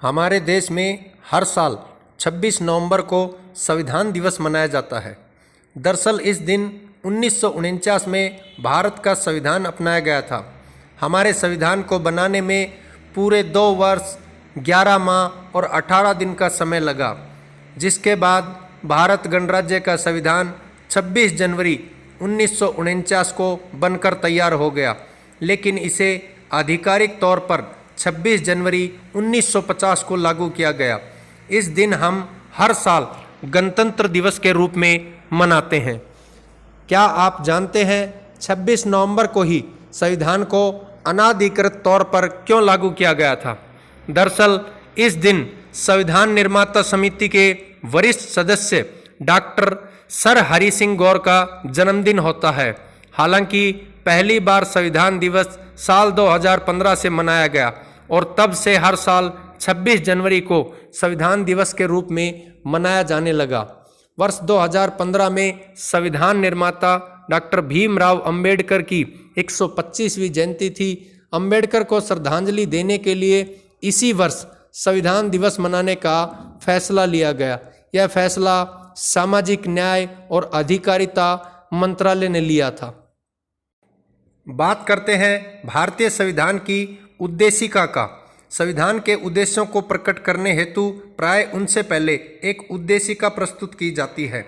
हमारे देश में हर साल 26 नवंबर को संविधान दिवस मनाया जाता है। दरअसल इस दिन 1949 में भारत का संविधान अपनाया गया था। हमारे संविधान को बनाने में पूरे 2 वर्ष 11 माह और 18 दिन का समय लगा, जिसके बाद भारत गणराज्य का संविधान 26 जनवरी 1949 को बनकर तैयार हो गया, लेकिन इसे आधिकारिक तौर पर 26 जनवरी 1950 को लागू किया गया। इस दिन हम हर साल गणतंत्र दिवस के रूप में मनाते हैं। क्या आप जानते हैं 26 नवंबर को ही संविधान को अनाधिकृत तौर पर क्यों लागू किया गया था? दरअसल इस दिन संविधान निर्माता समिति के वरिष्ठ सदस्य डॉक्टर सर हरि सिंह गौर का जन्मदिन होता है। हालांकि पहली बार संविधान दिवस साल 2015 से मनाया गया और तब से हर साल 26 जनवरी को संविधान दिवस के रूप में मनाया जाने लगा। वर्ष 2015 में संविधान निर्माता डॉक्टर भीमराव अंबेडकर की 125वीं जयंती थी। अंबेडकर को श्रद्धांजलि देने के लिए इसी वर्ष संविधान दिवस मनाने का फैसला लिया गया। यह फैसला सामाजिक न्याय और अधिकारिता मंत्रालय ने लिया था। बात करते हैं भारतीय संविधान की उद्देशिका का। संविधान के उद्देश्यों को प्रकट करने हेतु प्राय उनसे पहले एक उद्देशिका प्रस्तुत की जाती है।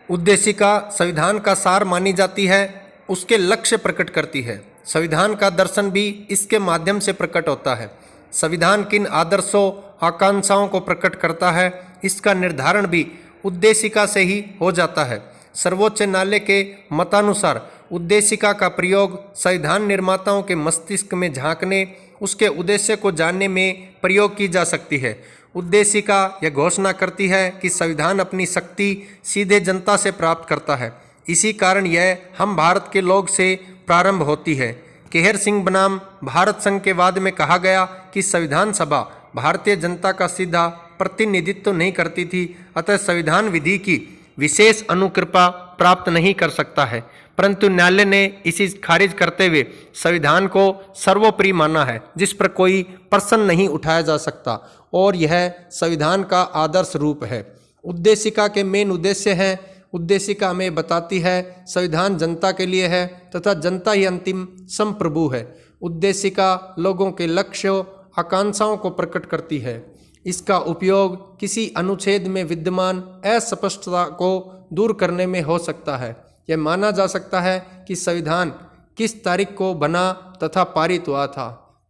उद्देशिका संविधान का सार मानी जाती है, उसके लक्ष्य प्रकट करती है। संविधान का दर्शन भी इसके माध्यम से प्रकट होता है। संविधान किन आदर्शों आकांक्षाओं को प्रकट करता है, इसका निर्धारण भी उद्देशिका से ही हो जाता है। सर्वोच्च न्यायालय के मतानुसार उद्देशिका का प्रयोग संविधान निर्माताओं के मस्तिष्क में झांकने, उसके उद्देश्य को जानने में प्रयोग की जा सकती है। उद्देशिका यह घोषणा करती है कि संविधान अपनी शक्ति सीधे जनता से प्राप्त करता है। इसी कारण यह हम भारत के लोग से प्रारंभ होती है। केहर सिंह बनाम भारत संघ के वाद में कहा गया कि संविधान सभा भारतीय जनता का सीधा प्रतिनिधित्व नहीं करती थी, अतः संविधान विधि की विशेष अनुकृपा प्राप्त नहीं कर सकता है। परंतु न्यायालय ने इसी खारिज करते हुए संविधान को सर्वोपरि माना है, जिस पर कोई प्रश्न नहीं उठाया जा सकता, और यह संविधान का आदर्श रूप है। उद्देशिका के मेन उद्देश्य हैं। उद्देशिका में बताती है संविधान जनता के लिए है तथा जनता ही अंतिम संप्रभु है। उद्देशिका लोगों के लक्ष्यों आकांक्षाओं को प्रकट करती है। इसका उपयोग किसी अनुच्छेद में विद्यमान अस्पष्टता को दूर करने में हो सकता है। यह माना जा सकता है कि संविधान किस तारीख को बना तथा पारित हुआ था।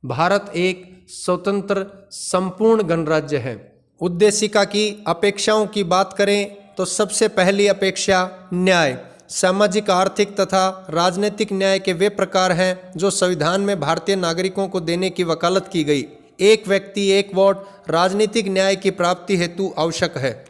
भारत एक स्वतंत्र संपूर्ण गणराज्य है। उद्देशिका की अपेक्षाओं की बात करें तो सबसे पहली अपेक्षा न्याय। सामाजिक, आर्थिक तथा राजनीतिक न्याय के वे प्रकार हैं जो संविधान में भारतीय नागरिकों को देने की वकालत की गई। एक व्यक्ति एक वोट राजनीतिक न्याय की प्राप्ति हेतु आवश्यक है।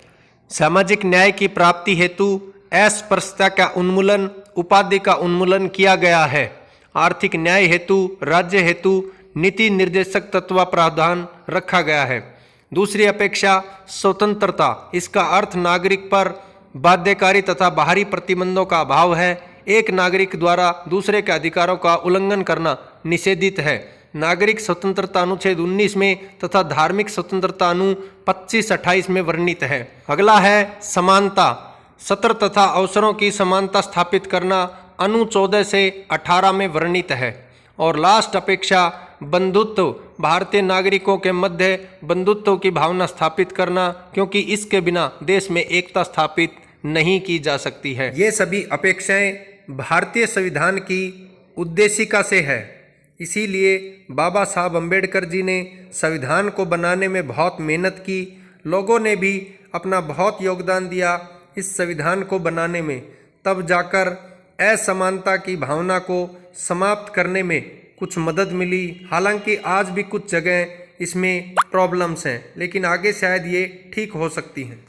सामाजिक न्याय की प्राप्ति हेतु अस्पृश्यता का उन्मूलन, उपाधि का उन्मूलन किया गया है। आर्थिक न्याय हेतु राज्य हेतु नीति निर्देशक तत्व प्रावधान रखा गया है। दूसरी अपेक्षा स्वतंत्रता। इसका अर्थ नागरिक पर बाध्यकारी तथा बाहरी प्रतिबंधों का अभाव है। एक नागरिक द्वारा दूसरे के अधिकारों का उल्लंघन करना निषेधित है। नागरिक स्वतंत्रता अनुच्छेद 19 में तथा धार्मिक स्वतंत्रता अनु 25-28 में वर्णित है। अगला है समानता। सत्र तथा अवसरों की समानता स्थापित करना अनु 14 से 18 में वर्णित है। और लास्ट अपेक्षा बंधुत्व। भारतीय नागरिकों के मध्य बंधुत्व की भावना स्थापित करना, क्योंकि इसके बिना देश में एकता स्थापित नहीं की जा सकती है। ये सभी अपेक्षाएं भारतीय संविधान की उद्देशिका से है। इसीलिए बाबा साहब अम्बेडकर जी ने संविधान को बनाने में बहुत मेहनत की। लोगों ने भी अपना बहुत योगदान दिया इस संविधान को बनाने में। तब जाकर असमानता की भावना को समाप्त करने में कुछ मदद मिली। हालांकि आज भी कुछ जगह इसमें प्रॉब्लम्स हैं, लेकिन आगे शायद ये ठीक हो सकती हैं।